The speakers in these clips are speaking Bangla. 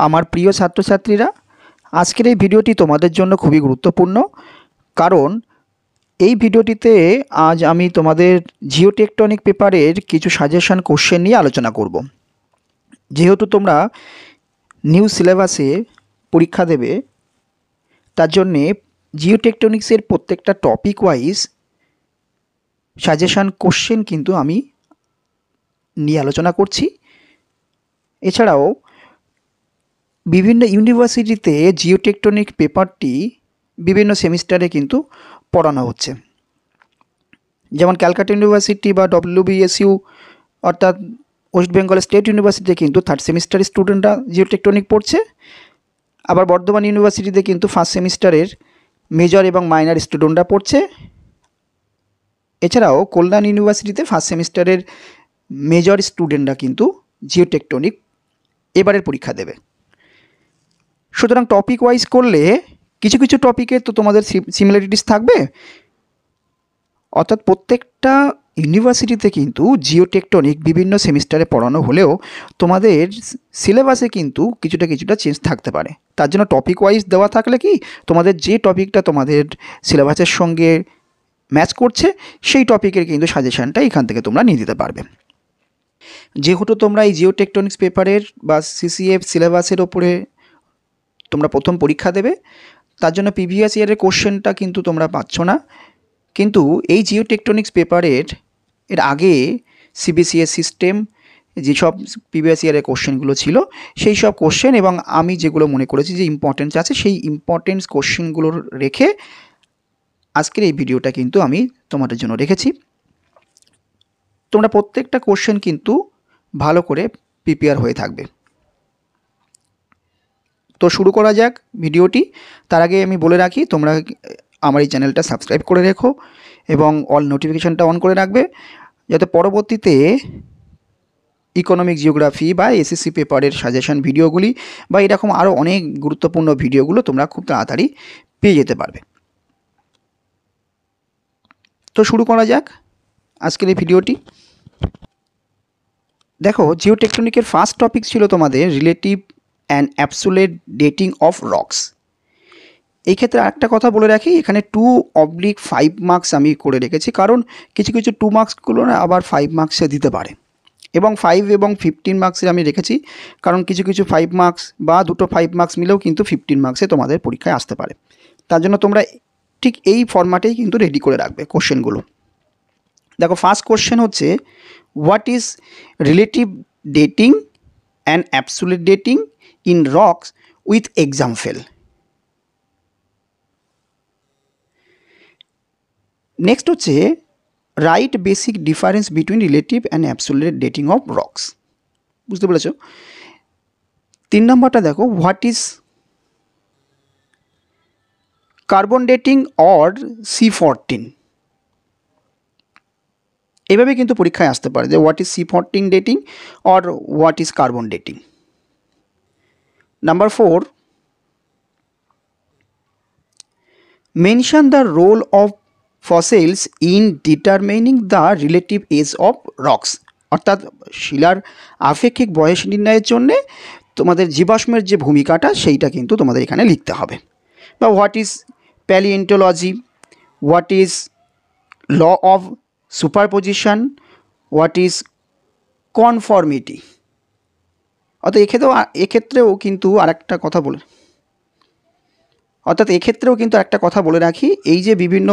আমার প্রিয় ছাত্রছাত্রীরা, আজকের এই ভিডিওটি তোমাদের জন্য খুবই গুরুত্বপূর্ণ। কারণ এই ভিডিওটিতে আজ আমি তোমাদের জিওটেকটনিক পেপারের কিছু সাজেশন কোশ্চেন নিয়ে আলোচনা করব। যেহেতু তোমরা নিউ সিলেবাসে পরীক্ষা দেবে, তার জন্যে জিওটেকটনিক্সের প্রত্যেকটা টপিক ওয়াইজ সাজেশন কোশ্চেন কিন্তু আমি নিয়ে আলোচনা করছি। এছাড়াও বিভিন্ন ইউনিভার্সিটিতে জিওটেকটনিক পেপারটি বিভিন্ন সেমিস্টারে কিন্তু পড়ানো হচ্ছে। যেমন ক্যালকাটা ইউনিভার্সিটি বা ডব্লিউবিএসইউ অর্থাৎ ওয়েস্ট বেঙ্গল স্টেট ইউনিভার্সিটিতে কিন্তু থার্ড সেমিস্টারের স্টুডেন্টরা জিওটেকটনিক পড়ছে। আবার বর্ধমান ইউনিভার্সিটিতে কিন্তু ফার্স্ট সেমিস্টারের মেজর এবং মাইনর স্টুডেন্টরা পড়ছে। এছাড়াও কল্যাণ ইউনিভার্সিটিতে ফার্স্ট সেমিস্টারের মেজর স্টুডেন্টরা কিন্তু জিওটেকটনিক এবারের পরীক্ষা দেবে। সুতরাং টপিক ওয়াইজ করলে কিছু কিছু টপিকে তো তোমাদের সিমিলারিটিস থাকবে, অর্থাৎ প্রত্যেকটা ইউনিভার্সিটিতে কিন্তু জিওটেকটনিক বিভিন্ন সেমিস্টারে পড়ানো হলেও তোমাদের সিলেবাসে কিন্তু কিছুটা চেঞ্জ থাকতে পারে। তার জন্য টপিক ওয়াইজ দেওয়া থাকলে কি তোমাদের যে টপিকটা তোমাদের সিলেবাসের সঙ্গে ম্যাচ করছে সেই টপিকের কিন্তু সাজেশানটা এখান থেকে তোমরা নিয়ে দিতে পারবে। যেহেতু তোমরা এই জিওটেকটনিক্স পেপারের বা সিসিএফ সিলেবাসের ওপরে তোমরা প্রথম পরীক্ষা দেবে, তার জন্য প্রিভিয়াস ইয়ারের কোশ্চেনটা কিন্তু তোমরা পাচ্ছ না। কিন্তু এই জিওটেকটনিক্স পেপারের আগে সিবিসিএস সিস্টেম যেসব প্রিভিয়াস ইয়ারের কোশ্চেনগুলো ছিল সেই সব কোশ্চেন এবং আমি যেগুলো মনে করেছি যে ইম্পর্টেন্স আছে সেই ইম্পর্টেন্স কোশ্চেনগুলোর রেখে আজকের এই ভিডিওটা কিন্তু আমি তোমাদের জন্য রেখেছি। তোমরা প্রত্যেকটা কোশ্চেন কিন্তু ভালো করে প্রিপেয়ার হয়ে থাকবে। তো শুরু করা যাক ভিডিওটি। তার আগে আমি বলে রাখি, তোমরা আমার এই চ্যানেলটা সাবস্ক্রাইব করে রেখো এবং অল নোটিফিকেশানটা অন করে রাখবে, যাতে পরবর্তীতে ইকোনমিক জিওগ্রাফি বা এসএসসি পেপারের সাজেশন ভিডিওগুলি বা এরকম আরও অনেক গুরুত্বপূর্ণ ভিডিওগুলো তোমরা খুব তাড়াতাড়ি পেয়ে যেতে পারবে। তো শুরু করা যাক আজকের এই ভিডিওটি। দেখো, জিওটেকটনিকের ফার্স্ট টপিক ছিল তোমাদের relative and absolute dating of rocks. এই ক্ষেত্রে আরেকটা কথা বলে রাখি, এখানে 2/5 মার্কস আমি করে রেখেছি, কারণ কিছু 2 মার্কসগুলো না আবার 5 মার্কসে দিতে পারে, এবং 5 এবং 15 মার্কসের আমি রেখেছি, কারণ কিছু 5 মার্কস বা দুটো 5 মার্কস মিলেও কিন্তু 15 মার্কসে তোমাদের পরীক্ষায় আসতে পারে। তার জন্য তোমরা ঠিক এই ফরম্যাটেই কিন্তু রেডি করে রাখবে কোশ্চেনগুলো। দেখো, ফার্স্ট কোশ্চেন হচ্ছে what is relative dating and absolute dating in rocks with example. Next হচ্ছে right basic difference between relative and absolute dating of rocks. বুঝতে পেরেছ? 3 নম্বরটা দেখো, what is carbon dating or C14। এভাবে কিন্তু পরীক্ষায় আসতে পারে যে what is C14 dating or what is carbon dating. Number 4, mention the role of fossils in determining the relative age of rocks. অর্থাৎ শিলার আপেক্ষিক বয়স নির্ণয়ের জন্যে তোমাদের জীবাশ্মের যে ভূমিকাটা সেইটা কিন্তু তোমাদের এখানে লিখতে হবে। বা what is palaeontology, what is law of superposition, what is conformity. অর্থাৎ এক্ষেত্রেও কিন্তু আরেকটা কথা বলে রাখি, এই যে বিভিন্ন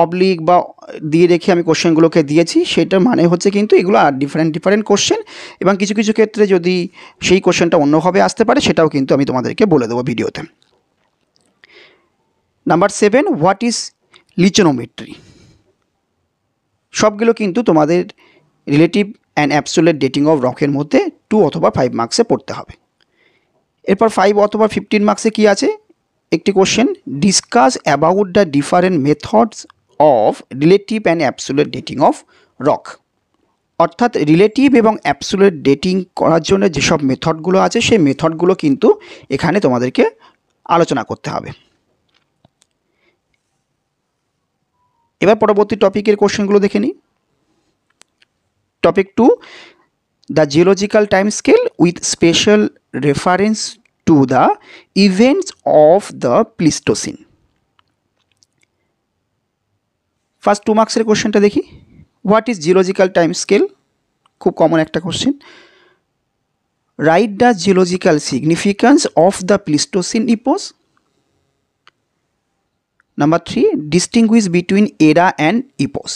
অবলিক বা দিয়ে রেখে আমি কোশ্চেনগুলোকে দিয়েছি, সেটার মানে হচ্ছে কিন্তু এগুলো আর ডিফারেন্ট কোশ্চেন, এবং কিছু ক্ষেত্রে যদি সেই কোশ্চেনটা অন্যভাবে আসতে পারে সেটাও কিন্তু আমি তোমাদেরকে বলে দেবো ভিডিওতে। Number 7, what is lichenometry. সবগুলো কিন্তু তোমাদের relative and absolute dating of রকের মধ্যে 2 অথবা 5 মার্কসে পড়তে হবে। এরপর 5 অথবা 15 মার্কসে কি আছে, একটি question, discuss about the different methods of relative and absolute dating of rock. অর্থাৎ রিলেটিভ এবং অ্যাবসোলিউট ডেটিং করার জন্য যেসব মেথডগুলো আছে সেই মেথডগুলো কিন্তু এখানে তোমাদেরকে আলোচনা করতে হবে। এবার পরবর্তী টপিকের কোশ্চেনগুলো দেখে নিই। Topic 2, the geological time scale with special reference to the events of the Pleistocene. First 2 মার্কসের কোশ্চেনটা দেখি। What is geological time scale? খুব কমন একটা question. Write the geological significance of the Pleistocene EPOS. Number 3, distinguish between এরা অ্যান্ড ইপোস।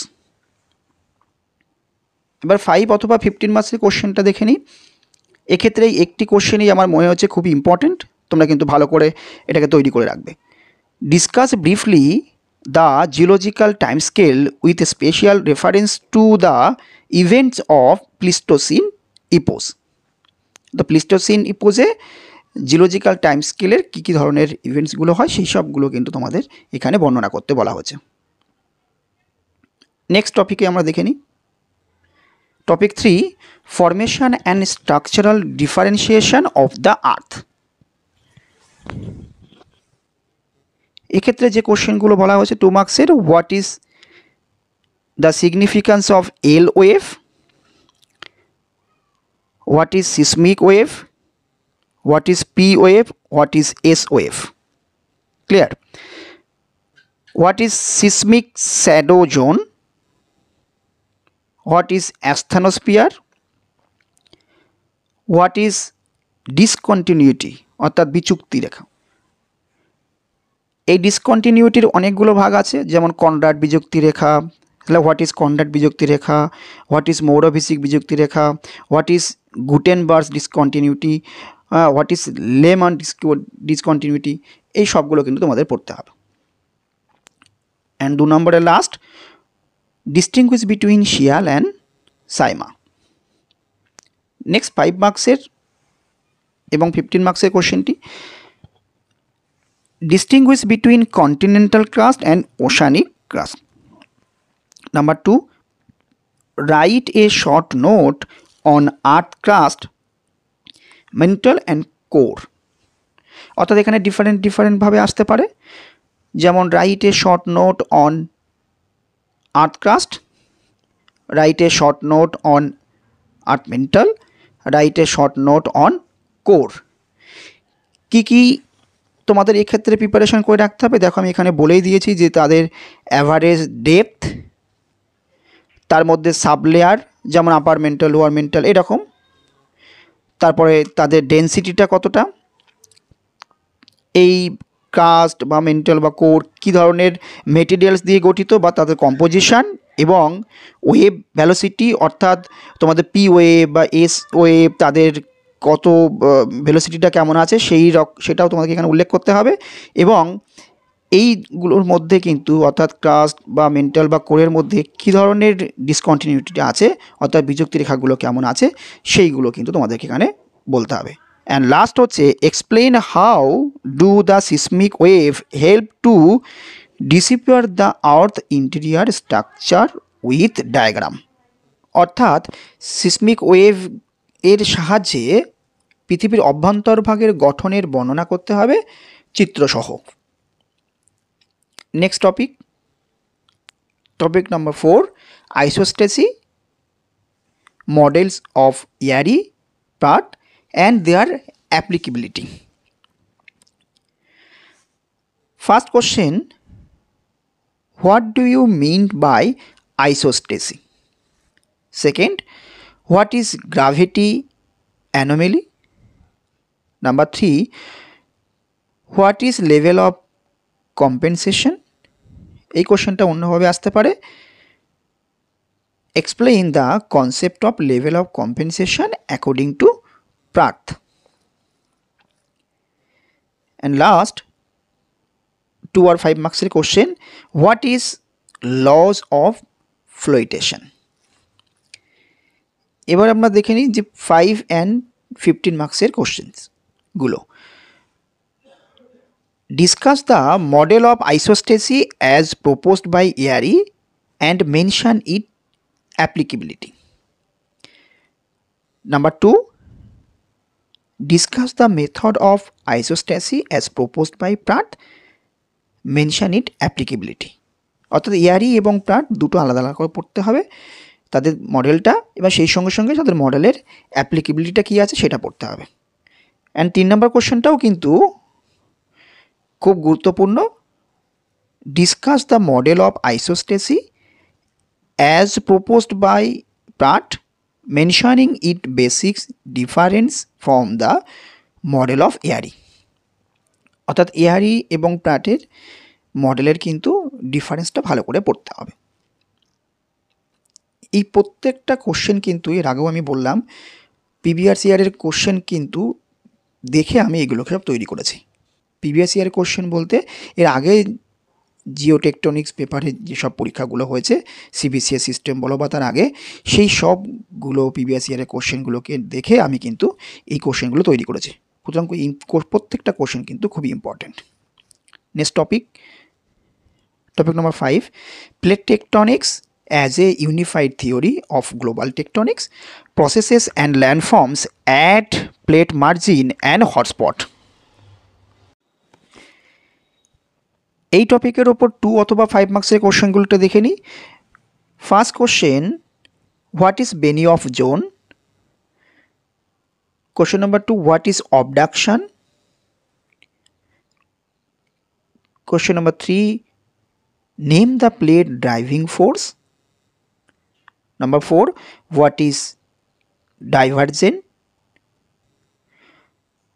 এবার 5 অথবা 15 মার্কসের কোশ্চেনটা দেখে নিই। এক্ষেত্রে একটি কোশ্চেনই আমার মনে হচ্ছে খুবই ইম্পর্টেন্ট, তোমরা কিন্তু ভালো করে এটাকে তৈরি করে রাখবে। Discuss briefly the geological time scale with special reference to the events of pleistocene epoch. The pleistocene ইপোসে জিওলজিক্যাল টাইম স্কেলের কী কী ধরনের ইভেন্টসগুলো হয় সেই সবগুলো কিন্তু তোমাদের এখানে বর্ণনা করতে বলা হয়েছে। নেক্সট টপিকে আমরা দেখে নিই। Topic 3, formation and structural differentiation of the earth. এক্ষেত্রে যে কোশ্চেনগুলো বলা হয়েছে 2 মার্কসের, what is the significance of L wave, what is seismic wave, what is P wave, what is S wave. Clear? What is seismic shadow zone, what is asthenosphere, what is discontinuity অর্থাৎ বিচুক্তি রেখা। এই ডিসকন্টিনিউটির অনেকগুলো ভাগ আছে, যেমন কনরাড বিযুক্তি রেখা, তাহলে হোয়াট ইজ কনরাড বিযুক্তি রেখা, হোয়াট ইজ মৌরভিসিক বিযুক্তি রেখা, what is Gutenberg discontinuity, what is Lehmann discontinuity, এই সবগুলো কিন্তু তোমাদের পড়তে হবে। অ্যান্ড 2 নম্বরে last, distinguish between sial and sima. Next 5 মার্কসের এবং 15 মার্কসের কোশ্চেনটি, distinguish between continental crust and oceanic crust. Number 2, write a short note on earth crust, mantle and core. অর্থাৎ এখানে ডিফারেন্টভাবে আসতে পারে, যেমন right a short note on earth crust, write a short note on earth mantle, write a short note on core। কি তোমাদের এক্ষেত্রে প্রিপারেশন করে রাখতে হবে দেখো, আমি এখানে বলেই দিয়েছি যে তাদের অ্যাভারেজ ডেপথ, তার মধ্যে সাবলেয়ার যেমন আপার মেন্টাল, লোয়ার মেন্টাল এরকম, তারপরে তাদের ডেন্সিটিটা কতটা, এই কাস্ট বা মেন্টাল বা কোর কী ধরনের মেটেরিয়ালস দিয়ে গঠিত বা তাদের কম্পোজিশন, এবং ওয়েভ ভ্যালোসিটি অর্থাৎ তোমাদের পি ওয়েভ বা এস ওয়েভ তাদের কত ভেলোসিটিটা কেমন আছে সেটাও তোমাদেরকে এখানে উল্লেখ করতে হবে। এবং এইগুলোর মধ্যে কিন্তু অর্থাৎ ক্রাস্ট বা মেন্টাল বা কোরের মধ্যে কী ধরনের ডিসকন্টিনিউটি আছে অর্থাৎ বিযুক্তি রেখাগুলো কেমন আছে সেইগুলো কিন্তু তোমাদেরকে এখানে বলতে হবে। অ্যান্ড লাস্ট হচ্ছে, explain how do the seismic wave help to decipher the earth interior structure with diagram. অর্থাৎ সিসমিক ওয়েভ এর সাহায্যে পৃথিবীর অভ্যন্তরভাগের গঠনের বর্ণনা করতে হবে চিত্রসহ। Next topic number 4, isostasy, models of Airy Pratt and their applicability. First question, what do you mean by isostasy? Second, what is gravity anomaly? Number 3, what is level of compensation? এই কোশ্চেনটা অন্যভাবে আসতে পারে, explain the concept of level of compensation according to Pratt. And last 2 or 5 marks question, what is laws of flotation? এবার আমরা দেখে নিই যে 5 and 15 মার্কসের কোশ্চেন্স গুলো। Discuss the model of isostasy as proposed by Airy and mention it applicability. Number 2, discuss the method of isostasy as proposed by Pratt, mention it applicability। অর্থাৎ ইয়ারি এবং প্রাট দুটো আলাদা আলাদা করে পড়তে হবে তাদের মডেলটা, এবং সেই সঙ্গে সঙ্গে তাদের মডেলের অ্যাপ্লিকেবিলিটিটা কী আছে সেটা পড়তে হবে। অ্যান্ড 3 নম্বর কোশ্চেনটাও কিন্তু খুব গুরুত্বপূর্ণ। Discuss the model of isostasy as proposed by Pratt, mentioning it basics difference from the model of Airy. অর্থাৎ এয়ারি এবং প্রাটের মডেলের কিন্তু ডিফারেন্সটা ভালো করে পড়তে হবে। এই প্রত্যেকটা কোশ্চেন কিন্তু এর আগেও আমি বললাম প্রিভিয়াস ইয়ারের কোশ্চেন কিন্তু দেখে আমি এগুলোকে সব তৈরি করেছি। প্রিভিয়াস ইয়ারের কোশ্চেন বলতে এর আগে জিওটেকটনিক্স পেপারে যেসব পরীক্ষাগুলো হয়েছে সিবিসিএস সিস্টেম বলো বা তার আগে, সেই সবগুলো প্রিভিয়াস ইয়ারের কোশ্চেনগুলোকে দেখে আমি কিন্তু এই কোশ্চেনগুলো তৈরি করেছি। সুতরাং প্রত্যেকটা কোশ্চেন কিন্তু খুবই important. Next topic number 5, plate tectonics as a unified theory of global tectonics, processes and landforms at plate margin and hotspot. এই টপিকের ওপর 2 অথবা 5 মার্কসের কোশ্চেনগুলোটা দেখে নিই। First question, what is Benioff zone? Question number 2, what is obduction? Question number 3, name the plate driving force. Number 4, what is divergent?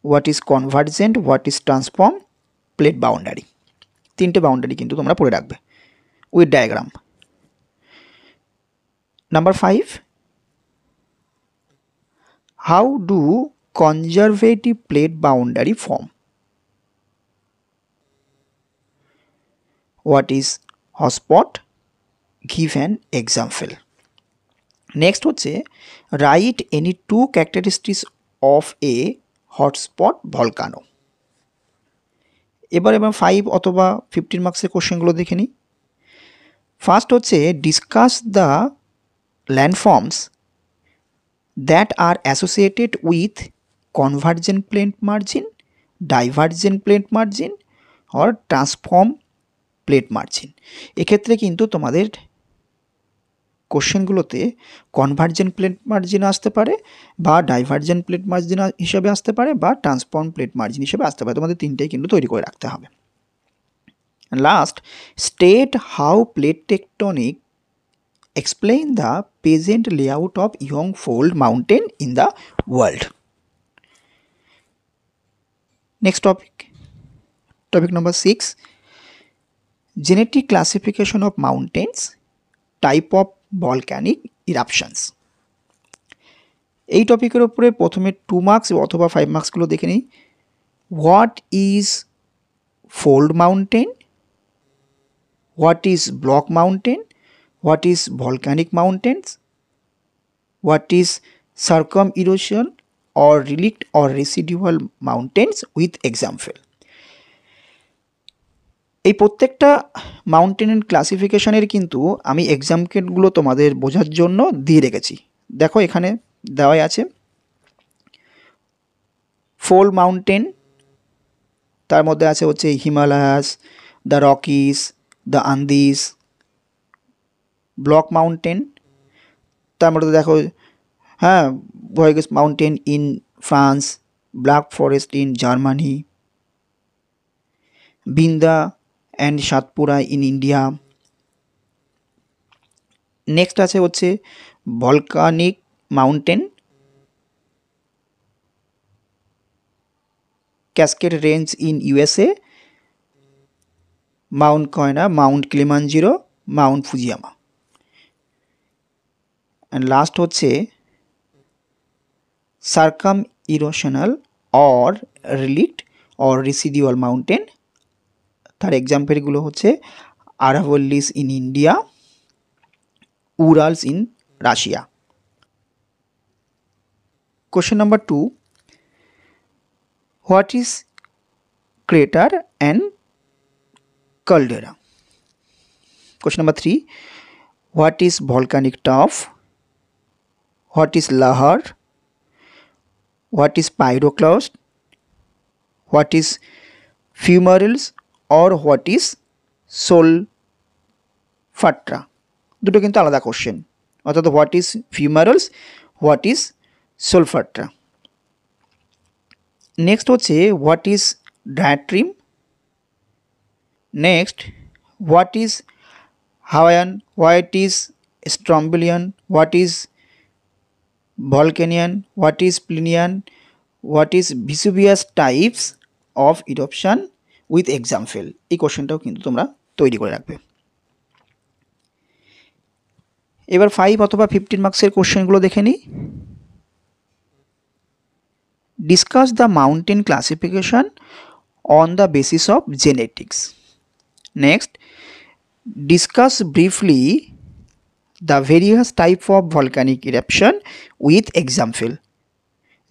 What is convergent? What is transform? Plate boundary. 3টে বাউন্ডারি কিন্তু তোমরা পড়ে রাখবে with diagram. Number 5, how do conservative plate boundary form? What is hotspot? Give an example. Next হচ্ছে write any 2 characteristics of a hotspot volcano. এবার 5 অথবা 15 মার্কসের কোশ্চেনগুলো দেখে নিই। ফার্স্ট হচ্ছে discuss the ল্যান্ডফর্মস that R associated with convergent plate margin, divergent plate margin or transform plate margin. এক্ষেত্রে কিন্তু তোমাদের কোশ্চেনগুলোতে কনভার্জেন্ট প্লেট মার্জিন আসতে পারে, বা ডাইভার্জেন্ট প্লেট মার্জিন হিসেবে আসতে পারে, বা ট্রান্সফর্ম প্লেট মার্জিন হিসেবে আসতে পারে। তোমাদের 3টাই কিন্তু তৈরি করে রাখতে হবে। Last, state how plate tectonic explain the present layout of young fold mountain in the world. Next topic number 6, genetic classification of mountains, type of volcanic eruptions. এই টপিকের উপরে প্রথমে 2 মার্কস অথবা 5 মার্কসগুলো দেখে নিই। What is fold mountain? What is block mountain? What is volcanic mountains? What is circum erosion or relict or residual mountains with example. এই প্রত্যেকটা মাউন্টেন ক্লাসিফিকেশনের কিন্তু আমি এক্সাম্পলগুলো তোমাদের বোঝার জন্য দিয়ে রেখেছি। দেখো এখানে দেওয়াই আছে ফোল্ড মাউন্টেন, তার মধ্যে আছে হচ্ছে Himalayas, the Rockies, the Andes. Block mountain, তার মধ্যে দেখো Vosges mountain in France, Black Forest in Germany, Vindhya and Satpura in India. Next আছে হচ্ছে volcanic mountain, Cascade Range in USA, Mount Kenya, Mount Kilimanjaro, Mount Fujiyama. And last হচ্ছে circum erosional or relict or residual mountain. তার এক্সাম্পলগুলো হচ্ছে Aravallis in India, Urals in Russia. Question number 2, what is crater and caldera? Question number 3, what is volcanic tuff? What is lahar? What is pyroclast? What is fumaroles or what is solfatra? দুটো কিন্তু আলাদা কোশ্চেন, অর্থাৎ what is fumaroles, what is solfatara. Next হচ্ছে what is diatreme, next what is Hawaiian, what is Strombolian, what is Vulcanian, what is Plinian, what is Vesuvius types of eruption with example. এই কোশ্চেনটাও কিন্তু তোমরা তৈরি করে রাখবে। এবার 5 অথবা 15 মার্কসের কোশ্চেনগুলো দেখে নিই। Discuss the mountain classification on the basis of genetics. Next, discuss briefly the various type of volcanic eruption with example.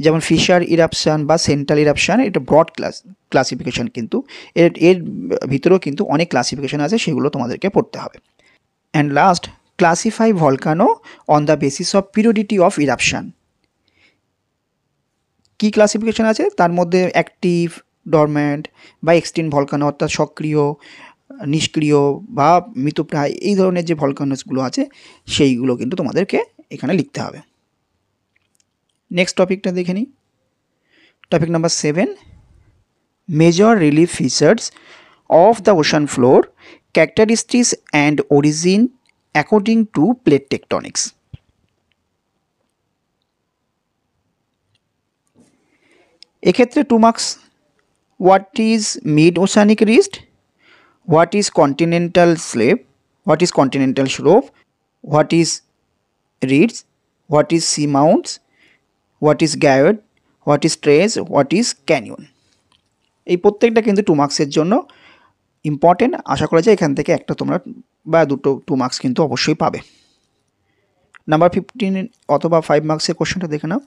যেমন ফিশার ইরাপশান বা সেন্ট্রাল ইরাপশান, এটা ব্রড ক্লাসিফিকেশান, কিন্তু এর ভিতরেও কিন্তু অনেক ক্লাসিফিকেশান আছে, সেগুলো তোমাদেরকে পড়তে হবে। And last, classify volcano on the basis of periodicity of eruption. কী ক্লাসিফিকেশান আছে তার মধ্যে অ্যাক্টিভ, ডরম্যান্ট বা এক্সটিন ভলকানো, অর্থাৎ সক্রিয়, নিষ্ক্রিয় বা মৃতপ্রায়, এই ধরনের যে ভলকানোসগুলো আছে সেইগুলো কিন্তু তোমাদেরকে এখানে লিখতে হবে। নেক্সট টপিকটা দেখে নিই। Topic number 7, major relief features of the ocean floor, characteristics and origin according to plate tectonics. এক্ষেত্রে 2 marks. What is mid oceanic রিস্ট, what is continental shelf, what is continental slope, what is ridges, what is sea mounts, what is guyot, what is trench, what is canyon. এই প্রত্যেকটা কিন্তু 2 মার্কসের জন্য ইম্পর্টেন্ট। আশা করা যায় এখান থেকে একটা তোমরা বা দুটো 2 মার্কস কিন্তু অবশ্যই পাবে। নাম্বার 15 অথবা 5 মার্কসের কোশ্চেনটা দেখে নাও।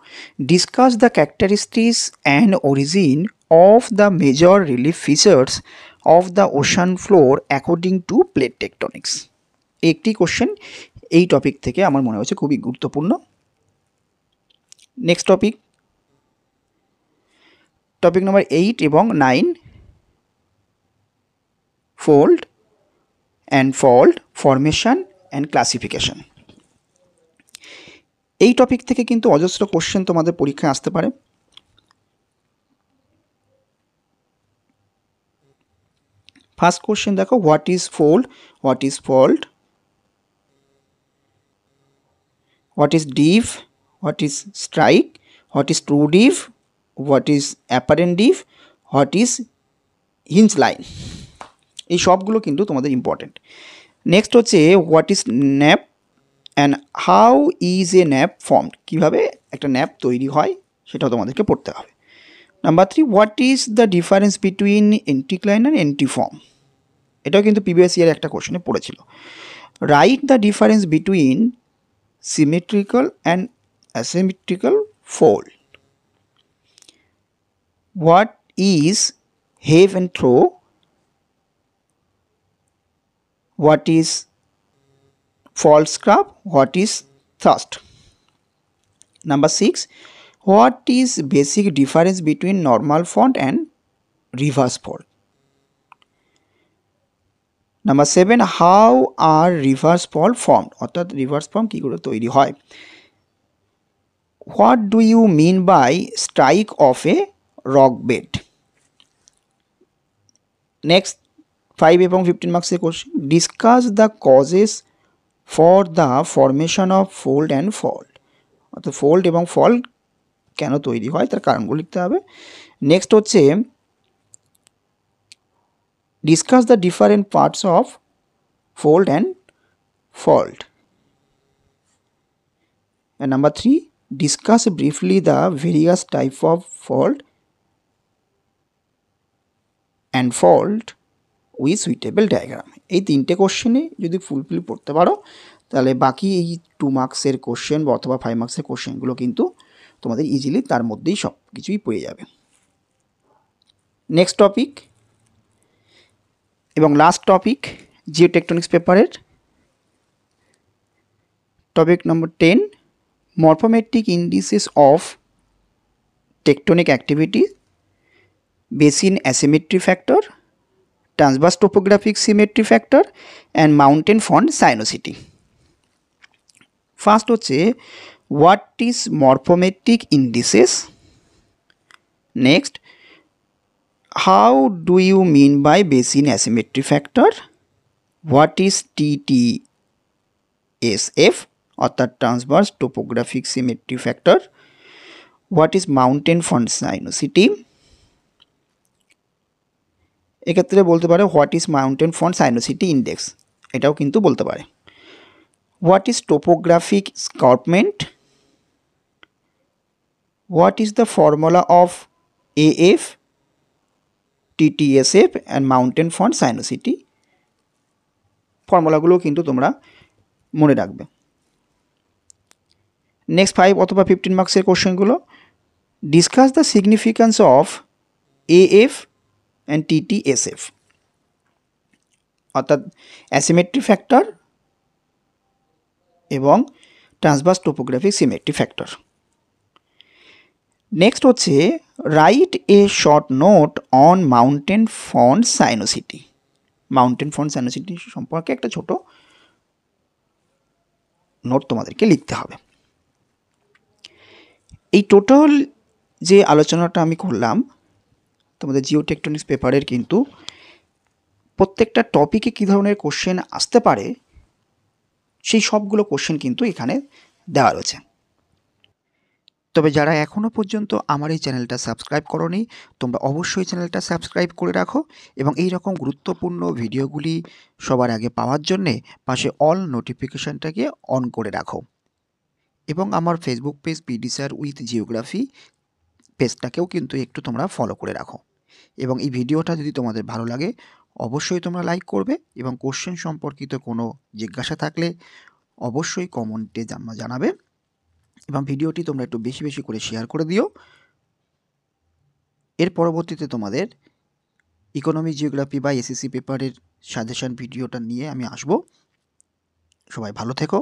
Discuss the characteristics and origin of the major relief features of the ocean floor according to plate tectonics. একটি কোশ্চেন এই টপিক থেকে আমার মনে হচ্ছে খুবই গুরুত্বপূর্ণ। নেক্সট টপিক, টপিক নাম্বার 8 এবং 9, fold and fault formation and classification. এই টপিক থেকে কিন্তু অজস্র কোশ্চেন তোমাদের পরীক্ষায় আসতে পারে। ফার্স্ট কোশ্চেন দেখো, what is fold, what is fault, what is deep, what is strike, what is true deep, what is apparent deep, what is hinge line. এই সবগুলো কিন্তু তোমাদের ইম্পর্টেন্ট। নেক্সট হচ্ছে what is nap and how is a nap formed, কীভাবে একটা ন্যাপ তৈরি হয় সেটাও তোমাদেরকে পড়তে হবে। Number 3, what is the difference between anticline and antiform, এটাও কিন্তু প্রিভিয়াস ইয়ার একটা কোশ্চেনে পড়েছিল। Write the difference between symmetrical and asymmetrical fold. What is heave and throw, what is false scrap, what is thrust. Number 6, what is basic difference between normal fault and reverse fault. Number 7, how are reverse fault formed, অর্থাৎ reverse form কী করে তৈরি হয়। What do you mean by strike of a rock bed? Next 5 এবং 15 মার্কসের question, discuss the causes for the formation of fold and fault, অর্থাৎ ফোল্ড এবং ফল্ট কেন তৈরি হয় তার কারণগুলো লিখতে হবে। নেক্সট হচ্ছে discuss the different parts of fold and fault. And number 3, discuss briefly the various type of fault and fault with suitable diagram. এই 3টে কোশ্চেনে যদি ফুলফিল পড়তে পারো তাহলে বাকি এই 2 মার্কসের কোশ্চেন বা অথবা 5 মার্কসের কোশ্চেনগুলো কিন্তু তোমাদের ইজিলি তার মধ্যেই সব কিছুই পড়ে যাবে। নেক্সট টপিক এবং লাস্ট টপিক জিওটেকটনিক্স পেপারের টপিক নম্বর 10, morphometric indices of tectonic activity, basin asymmetry factor, transverse topographic symmetry factor and mountain front sinuosity. First হচ্ছে what is morphometric indices, Next, how do you mean by basin asymmetry factor? What is TTSF অর্থাৎ transverse topographic symmetry factor? What is mountain front sinuosity? এক্ষেত্রে বলতে পারে what is mountain front sinuosity index, এটাও কিন্তু বলতে পারে। What is topographic escarpment? What is the formula of AF, TTSF and mountain front sinuosity? ফর্মুলাগুলো কিন্তু তোমরা মনে রাখবে। নেক্সট 5 অথবা 15 মার্কসের কোশ্চেনগুলো, discuss the significance of AF and TTSF অর্থাৎ অ্যাসিমেট্রি ফ্যাক্টর এবং transverse topographic symmetry factor. Next হচ্ছে write a short note on mountain front sinuosity. Mountain front sinuosity সম্পর্কে একটা ছোট নোট তোমাদেরকে লিখতে হবে। এই টোটাল যে আলোচনাটা আমি করলাম তোমাদের জিওটেকটনিক্স পেপারের কিন্তু প্রত্যেকটা টপিকে কী ধরনের কোশ্চেন আসতে পারে সেই সবগুলো কোশ্চেন কিন্তু এখানে দেওয়া রয়েছে। তবে যারা এখনও পর্যন্ত আমার এই চ্যানেলটা সাবস্ক্রাইব করোনি তোমরা অবশ্যই চ্যানেলটা সাবস্ক্রাইব করে রাখো এবং এই রকম গুরুত্বপূর্ণ ভিডিওগুলি সবার আগে পাওয়ার জন্যে পাশে অল নোটিফিকেশানটাকে অন করে রাখো এবং আমার Facebook page PD sir with geography পেজটাকেও কিন্তু একটু তোমরা ফলো করে রাখো। এবং এই ভিডিওটা যদি তোমাদের ভালো লাগে অবশ্যই তোমরা লাইক করবে এবং কোশ্চেন সম্পর্কিত কোনো জিজ্ঞাসা থাকলে অবশ্যই কমেন্টে জানাবে এবং ভিডিওটি তোমরা একটু বেশি বেশি করে শেয়ার করে দিও। এর পরবর্তীতে তোমাদের ইকোনমি জিওগ্রাফি বা এসএসসি পেপারের সাজেশন ভিডিওটা নিয়ে আমি আসব। সবাই ভালো থেকো।